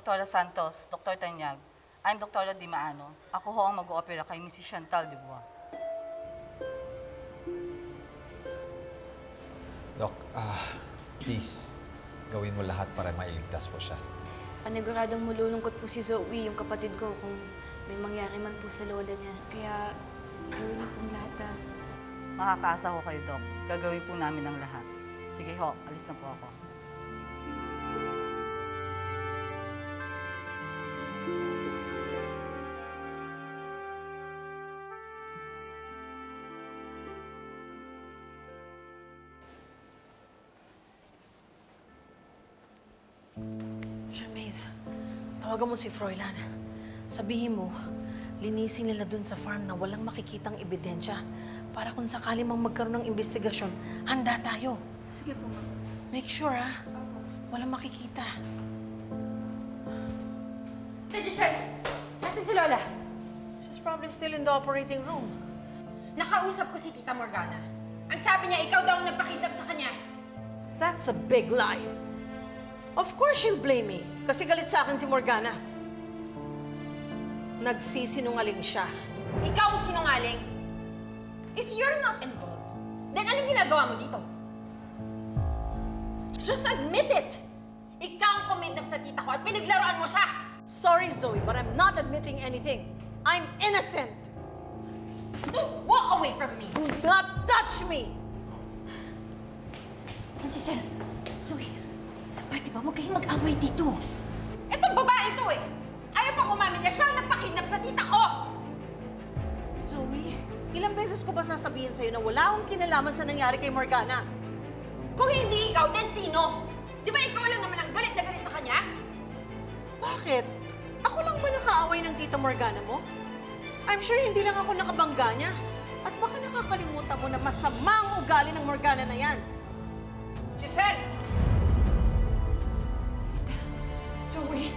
Dr. Santos, Dr. Tanyag. I'm Dr. Dimaano. Ako ho ang mag-oopera kay Mrs. Chantal Dubois. Doc, please, gawin mo lahat para mailigtas po siya. Paniguradong malulungkot po si Zoe, yung kapatid ko, kung may mangyari man po sa lola niya. Kaya gawin niyo pong lahat, ha. Makakaasa ho kayo, Doc. Gagawin po namin ang lahat. Sige ho, alis na po ako. Shermaze, tawagan mo si Froilan. Sabihin mo, linisin nila dun sa farm na walang makikitang ebidensya para kung sakali mang magkaroon ng investigasyon, handa tayo. Sige po, ma'am. Make sure, ha? Walang makikita. Tita Giselle, nasan si Lola? She's probably still in the operating room. Nakausap ko si Tita Morgana. Ang sabi niya, ikaw daw ang nagpakidnap sa kanya. That's a big lie. Of course she'll blame me kasi galit sa akin si Morgana. Nagsisinungaling siya. Ikaw ang sinungaling. If you're not involved, then anong ginagawa mo dito? Just admit it! Ikaw ang kumidnap sa tita ko at pinaglaruan mo siya! Sorry, Zoe, but I'm not admitting anything. I'm innocent. Don't walk away from me! Do not touch me! Giselle, Zoe, pwede ba huwag kayong mag-away dito? Itong babae to eh! Ayaw pang umamin na siya ang nagpakidnap sa tita ko! Zoe, ilang beses ko ba sasabihin sa'yo na wala akong kinalaman sa nangyari kay Morgana? Kung hindi ikaw, then sino? Di ba ikaw lang naman ang galit na galit sa kanya? Bakit? Ako lang ba nakaaway ng tita Morgana mo? I'm sure hindi lang ako nakabangga niya. At baka nakakalimutan mo na masama ang ugali ng Morgana na yan. Giselle! Zoe,